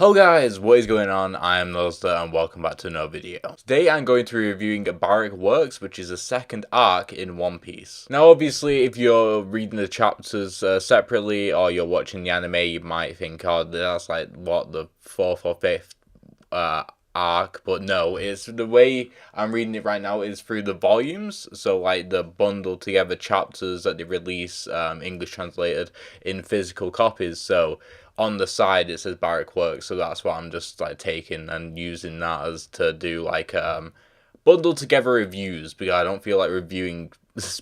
Hello guys, what is going on? I am Nozda and welcome back to another video. Today I'm going to be reviewing Baroque Works, which is the second arc in One Piece. Now obviously if you're reading the chapters separately or you're watching the anime, you might think, oh, that's like, what, the fourth or fifth arc, but no, it's the way I'm reading it right now is through the volumes, so like the bundled together chapters that they release, English translated, in physical copies. So on the side it says Baroque Works, so that's what I'm just like taking and using that as to do like bundled together reviews, because I don't feel like reviewing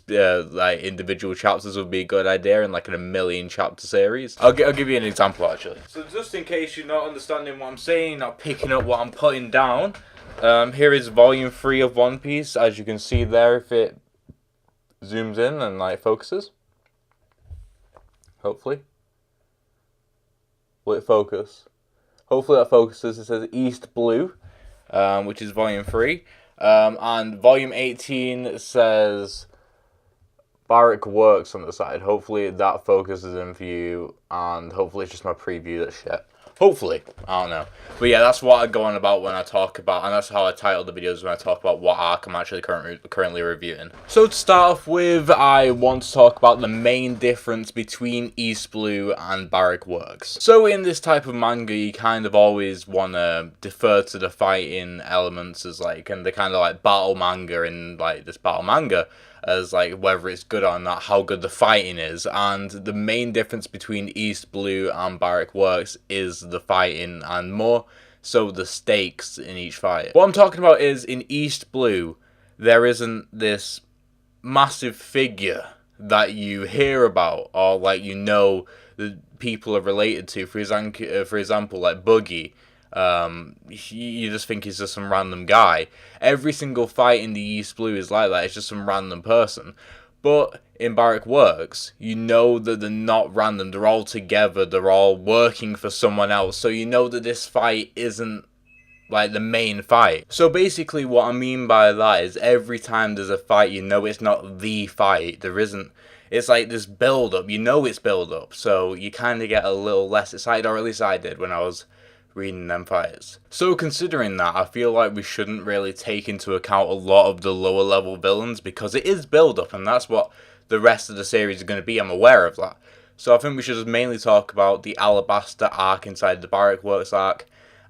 like individual chapters would be a good idea in like a million chapter series. I'll give you an example actually. So just in case you're not understanding what I'm saying, not picking up what I'm putting down, here is volume 3 of One Piece, as you can see there if it zooms in and like focuses. Hopefully. Will it focus? Hopefully that focuses. It says East Blue, which is volume 3. And volume 18 says Baroque Works on the side. Hopefully that focuses in for you, and hopefully it's just my preview that's shit. Hopefully. I don't know. But yeah, that's what I go on about when I talk about, and that's how I title the videos when I talk about what arc I'm actually currently reviewing. So to start off with, I want to talk about the main difference between East Blue and Baroque Works. So in this type of manga, you kind of always want to defer to the fighting elements as like, and the kind of like battle manga in like this battle manga, as like whether it's good or not, how good the fighting is. And the main difference between East Blue and Baroque Works is the fighting, and more so the stakes in each fight. What I'm talking about is in East Blue, there isn't this massive figure that you hear about or like you know that people are related to. For example, like Buggy. You just think he's just some random guy. Every single fight in the East Blue is like that. It's just some random person. But in Baroque Works, you know that they're not random. They're all together. They're all working for someone else. So you know that this fight isn't like the main fight. So basically what I mean by that is every time there's a fight, you know it's not the fight. There isn't. It's like this build up. You know it's build up. So you kind of get a little less excited, or at least I did when I was reading them fights. So considering that, I feel like we shouldn't really take into account a lot of the lower level villains, because it is build up and that's what the rest of the series is going to be. I'm aware of that. So I think we should just mainly talk about the Alabaster arc inside the Baroque Works arc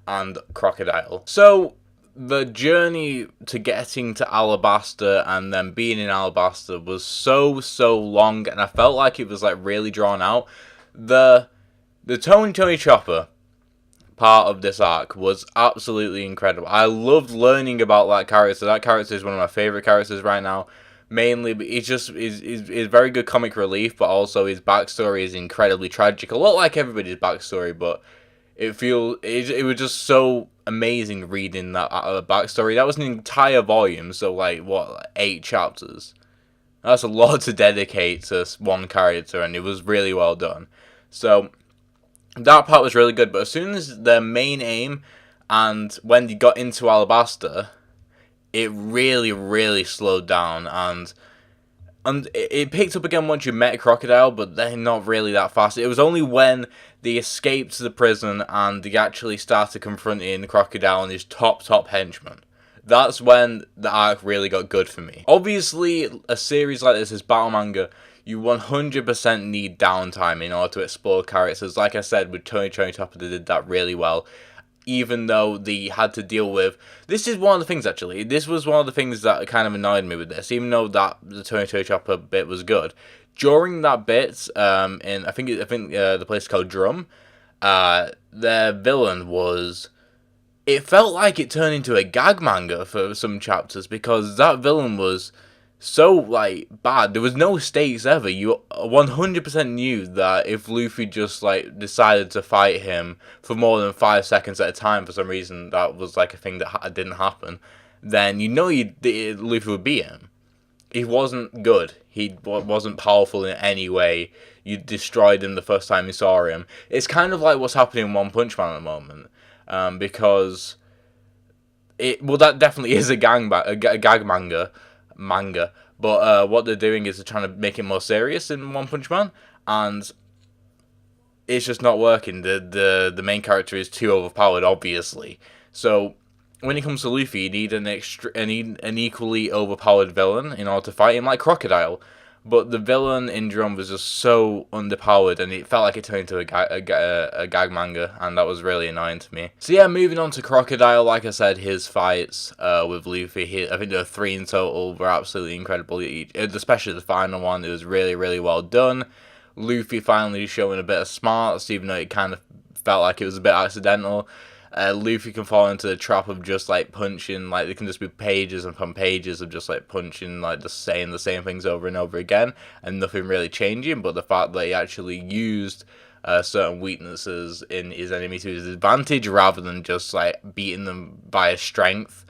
and Crocodile. So the journey to getting to Alabaster and then being in Alabaster was so long, and I felt like it was like really drawn out. The Tony Chopper part of this arc was absolutely incredible. I loved learning about that character. That character is one of my favorite characters right now. Mainly, it's just is very good comic relief, but also his backstory is incredibly tragic. A lot like everybody's backstory, but it was just so amazing reading that backstory. That was an entire volume, so like what, like 8 chapters. That's a lot to dedicate to one character, and it was really well done. So that part was really good, but as soon as their main aim and when they got into Alabaster, it really slowed down, and it picked up again once you met Crocodile, but they're not really that fast. It was only when they escaped the prison and they actually started confronting Crocodile and his top henchman. That's when the arc really got good for me. Obviously, a series like this is battle manga. You 100% need downtime in order to explore characters. Like I said, with Tony Chopper, they did that really well. Even though they had to deal with... This is one of the things, actually. This was one of the things that kind of annoyed me with this. Even though that the Tony Chopper bit was good. During that bit, in I think the place called Drum, their villain was... It felt like it turned into a gag manga for some chapters, because that villain was so like bad. There was no stakes ever. You 100% knew that if Luffy just like decided to fight him for more than 5 seconds at a time, for some reason that was like a thing that didn't happen, then you know Luffy would beat him. He wasn't good. He wasn't powerful in any way. You destroyed him the first time you saw him. It's kind of like what's happening in One Punch Man at the moment, because that definitely is a gag manga, but what they're doing is they're trying to make it more serious in One Punch Man, and it's just not working. The main character is too overpowered, obviously. So when it comes to Luffy, you need an equally overpowered villain in order to fight him, like Crocodile. But the villain in Drum was just so underpowered, and it felt like it turned into a gag manga, and that was really annoying to me. So yeah, moving on to Crocodile, like I said, his fights with Luffy, I think there were 3 in total, were absolutely incredible, especially the final one. It was really, really well done. Luffy finally showing a bit of smarts, even though it kind of felt like it was a bit accidental. Luffy can fall into the trap of just like punching, like there can just be pages upon pages of just like punching, like just saying the same things over and over again, and nothing really changing. But the fact that he actually used certain weaknesses in his enemy to his advantage, rather than just like beating them by his strength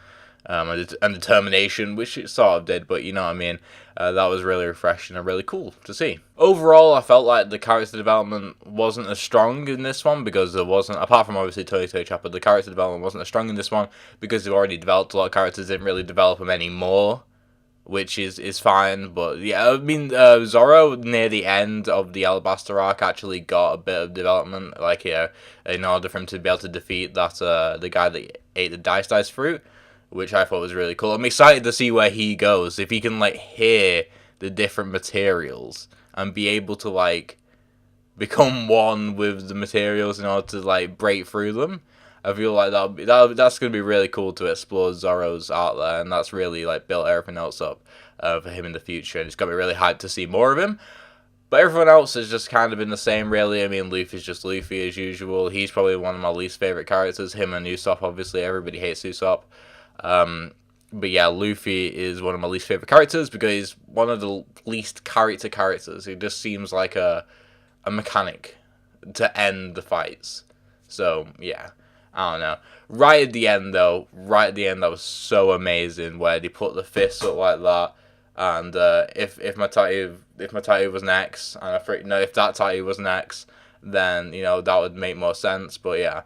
and determination, which it sort of did, but you know what I mean. That was really refreshing and really cool to see. Overall, I felt like the character development wasn't as strong in this one because there wasn't, apart from obviously Tony Chopper, the character development wasn't as strong in this one because they've already developed a lot of characters, didn't really develop them anymore, which is fine. But yeah, I mean, Zoro near the end of the Alabaster arc actually got a bit of development, like in order for him to be able to defeat that the guy that ate the dice fruit, which I thought was really cool. I'm excited to see where he goes. If he can, like, hear the different materials and be able to, like, become one with the materials in order to, like, break through them, I feel like that's going to be really cool to explore Zoro's art there, and that's really, like, built everything else up for him in the future, and it's got me really hyped to see more of him. But everyone else has just kind of been the same, really. I mean, Luffy's just Luffy as usual. He's probably one of my least favourite characters. Him and Usopp, obviously. Everybody hates Usopp. But yeah, Luffy is one of my least favorite characters because he's one of the least characters. He just seems like a mechanic to end the fights. So yeah, I don't know. Right at the end, that was so amazing where they put the fists up like that. And if my tattoo was next, and if that tattoo was next, then you know that would make more sense. But yeah,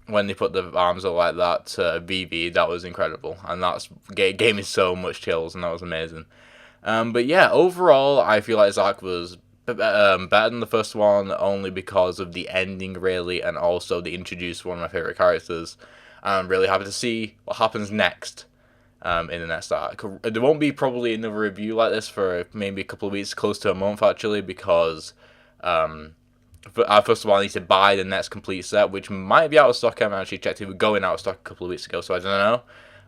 when they put the arms up like that to Vivi, that was incredible, and gave me so much chills, and that was amazing. But yeah, overall, I feel like Zack was better than the first one, only because of the ending, really, and also they introduced one of my favourite characters. I'm really happy to see what happens next in the next arc. There won't be probably another review like this for maybe a couple of weeks, close to a month, actually, because first of all, I need to buy the next complete set, which might be out of stock. I haven't actually checked. It was going out of stock a couple of weeks ago, so I don't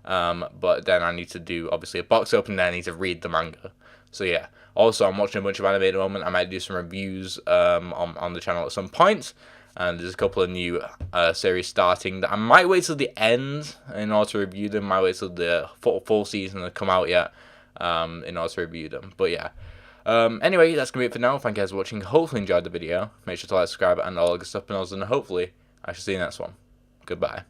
know. But then I need to do, obviously, a box opening, and I need to read the manga. So yeah. Also, I'm watching a bunch of anime at the moment. I might do some reviews on the channel at some point. And there's a couple of new series starting that I might wait till the end in order to review them. I might wait till the full season to come out yet in order to review them. But yeah. Anyway, that's going to be it for now. Thank you guys for watching. Hopefully you enjoyed the video. Make sure to like, subscribe, and all the good stuff. And hopefully I shall see you in the next one. Goodbye.